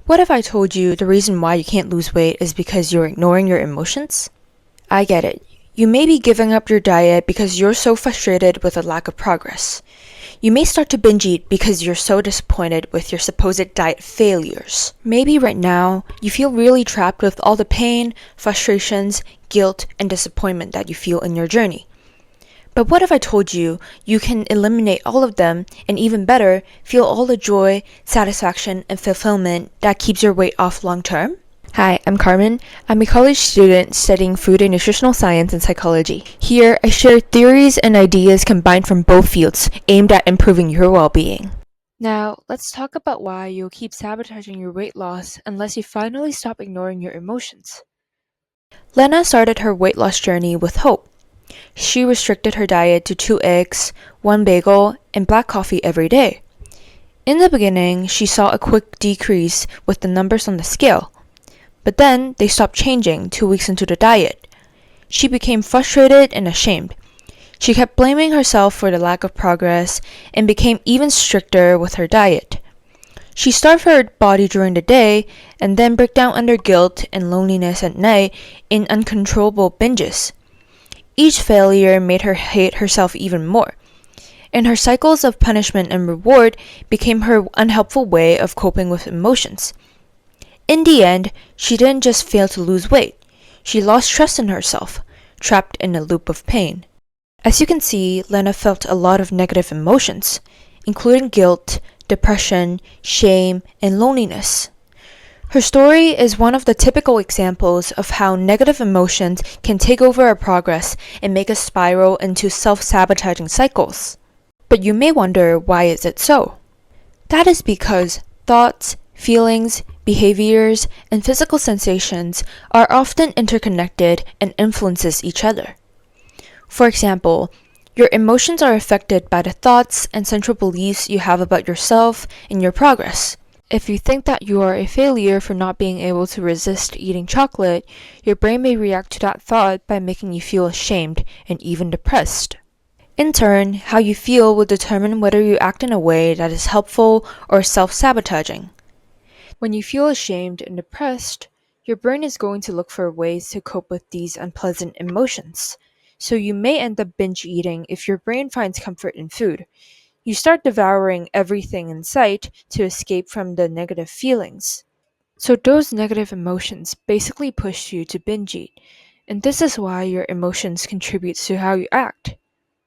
What if I told you the reason why you can't lose weight is because you're ignoring your emotions? I get it. You may be giving up your diet because you're so frustrated with the lack of progress. You may start to binge eat because you're so disappointed with your supposed diet failures. Maybe right now, you feel really trapped with all the pain, frustrations, guilt, and disappointment that you feel in your journey. But what if I told you you can eliminate all of them and even better, feel all the joy, satisfaction, and fulfillment that keeps your weight off long term? Hi, I'm Carmen. I'm a college student studying food and nutritional science and psychology. Here, I share theories and ideas combined from both fields aimed at improving your well-being. Now, let's talk about why you'll keep sabotaging your weight loss unless you finally stop ignoring your emotions. Lena started her weight loss journey with hope. She restricted her diet to 2 eggs, 1 bagel, and black coffee every day. In the beginning, she saw a quick decrease with the numbers on the scale. But then, they stopped changing 2 weeks into the diet. She became frustrated and ashamed. She kept blaming herself for the lack of progress and became even stricter with her diet. She starved her body during the day and then broke down under guilt and loneliness at night in uncontrollable binges. Each failure made her hate herself even more, and her cycles of punishment and reward became her unhelpful way of coping with emotions. In the end, she didn't just fail to lose weight, she lost trust in herself, trapped in a loop of pain. As you can see, Lena felt a lot of negative emotions, including guilt, depression, shame, and loneliness. Her story is one of the typical examples of how negative emotions can take over our progress and make us spiral into self-sabotaging cycles. But you may wonder, why is it so? That is because thoughts, feelings, behaviors, and physical sensations are often interconnected and influences each other. For example, your emotions are affected by the thoughts and central beliefs you have about yourself and your progress. If you think that you are a failure for not being able to resist eating chocolate, your brain may react to that thought by making you feel ashamed and even depressed. In turn, how you feel will determine whether you act in a way that is helpful or self-sabotaging. When you feel ashamed and depressed, your brain is going to look for ways to cope with these unpleasant emotions. So you may end up binge eating if your brain finds comfort in food. You start devouring everything in sight to escape from the negative feelings. So those negative emotions basically push you to binge eat, and this is why your emotions contribute to how you act.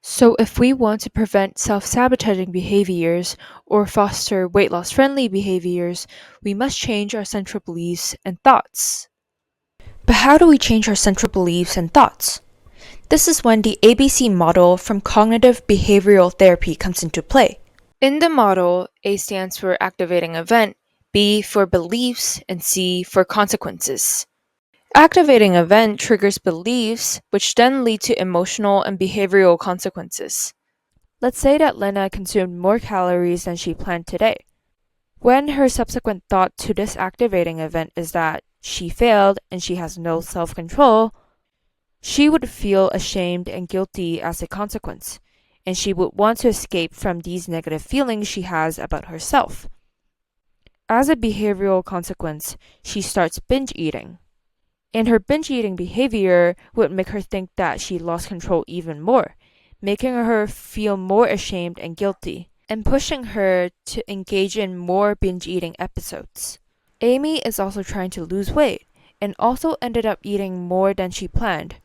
So if we want to prevent self-sabotaging behaviors or foster weight loss-friendly behaviors, we must change our central beliefs and thoughts. But how do we change our central beliefs and thoughts? This is when the ABC model from cognitive behavioral therapy comes into play. In the model, A stands for activating event, B for beliefs, and C for consequences. Activating event triggers beliefs, which then lead to emotional and behavioral consequences. Let's say that Lena consumed more calories than she planned today. When her subsequent thought to this activating event is that she failed and she has no self-control, she would feel ashamed and guilty as a consequence, and she would want to escape from these negative feelings she has about herself. As a behavioral consequence, she starts binge eating. And her binge eating behavior would make her think that she lost control even more, making her feel more ashamed and guilty, and pushing her to engage in more binge eating episodes. Amy is also trying to lose weight, and also ended up eating more than she planned.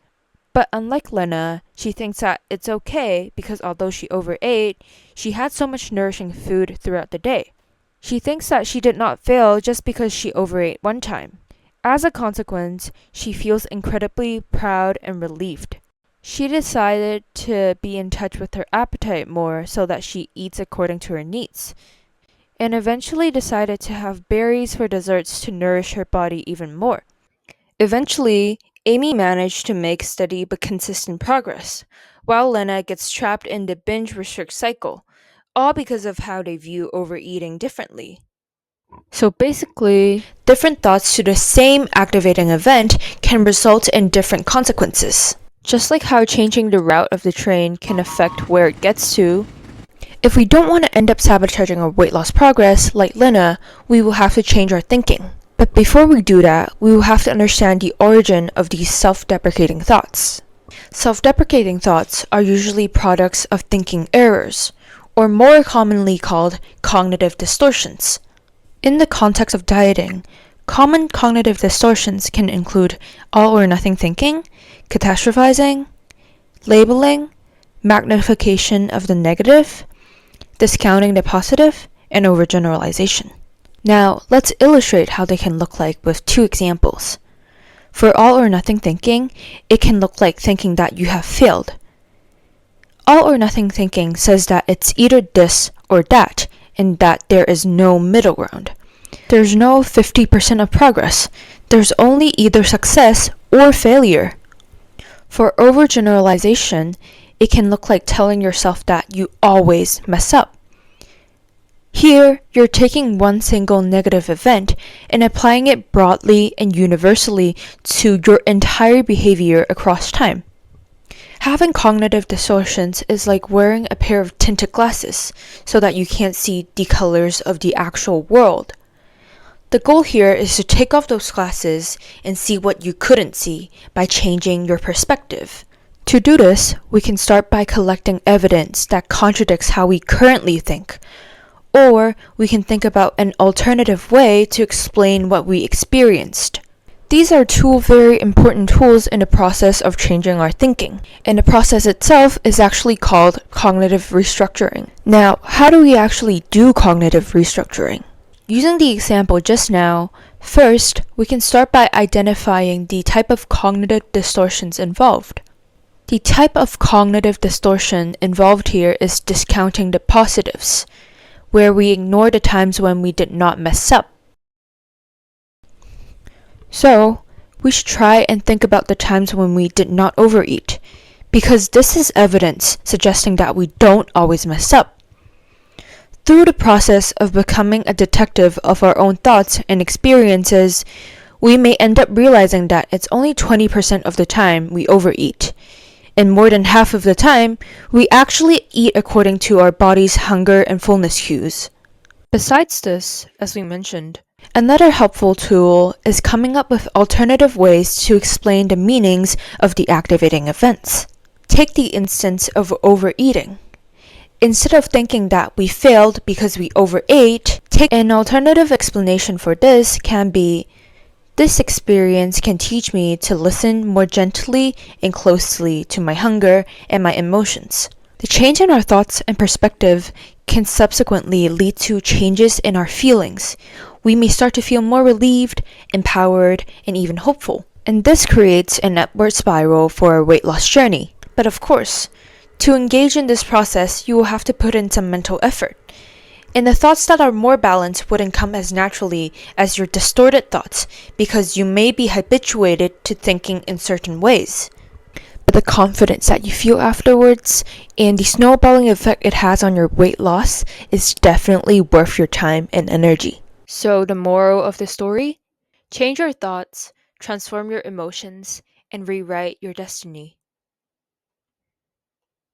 But unlike Lena, she thinks that it's okay because although she overate, she had so much nourishing food throughout the day. She thinks that she did not fail just because she overate one time. As a consequence, she feels incredibly proud and relieved. She decided to be in touch with her appetite more so that she eats according to her needs, and eventually decided to have berries for desserts to nourish her body even more. Eventually, Amy managed to make steady but consistent progress, while Lena gets trapped in the binge restrict cycle, all because of how they view overeating differently. So basically, different thoughts to the same activating event can result in different consequences. Just like how changing the route of the train can affect where it gets to, If we don't want to end up sabotaging our weight loss progress, like Lena, we will have to change our thinking. But before we do that, we will have to understand the origin of these self-deprecating thoughts. Self-deprecating thoughts are usually products of thinking errors, or more commonly called cognitive distortions. In the context of dieting, common cognitive distortions can include all or nothing thinking, catastrophizing, labeling, magnification of the negative, discounting the positive, and overgeneralization. Now, let's illustrate how they can look like with two examples. For all or nothing thinking, it can look like thinking that you have failed. All or nothing thinking says that it's either this or that, and that there is no middle ground. There's no 50% of progress. There's only either success or failure. For overgeneralization, it can look like telling yourself that you always mess up. Here, you're taking one single negative event and applying it broadly and universally to your entire behavior across time. Having cognitive distortions is like wearing a pair of tinted glasses so that you can't see the colors of the actual world. The goal here is to take off those glasses and see what you couldn't see by changing your perspective. To do this, we can start by collecting evidence that contradicts how we currently think, or we can think about an alternative way to explain what we experienced. These are two very important tools in the process of changing our thinking, and the process itself is actually called cognitive restructuring. Now, how do we actually do cognitive restructuring? Using the example just now, first, we can start by identifying the type of cognitive distortions involved. The type of cognitive distortion involved here is discounting the positives, where we ignore the times when we did not mess up. So, we should try and think about the times when we did not overeat, because this is evidence suggesting that we don't always mess up. Through the process of becoming a detective of our own thoughts and experiences, we may end up realizing that it's only 20% of the time we overeat, and more than half of the time, we actually eat according to our body's hunger and fullness cues. Besides this, as we mentioned, another helpful tool is coming up with alternative ways to explain the meanings of the activating events. Take the instance of overeating. Instead of thinking that we failed because we overate, take an alternative explanation for this can be, this experience can teach me to listen more gently and closely to my hunger and my emotions. The change in our thoughts and perspective can subsequently lead to changes in our feelings. We may start to feel more relieved, empowered, and even hopeful. And this creates an upward spiral for our weight loss journey. But of course, to engage in this process, you will have to put in some mental effort. And the thoughts that are more balanced wouldn't come as naturally as your distorted thoughts because you may be habituated to thinking in certain ways. But the confidence that you feel afterwards and the snowballing effect it has on your weight loss is definitely worth your time and energy. So the moral of the story? Change your thoughts, transform your emotions, and rewrite your destiny.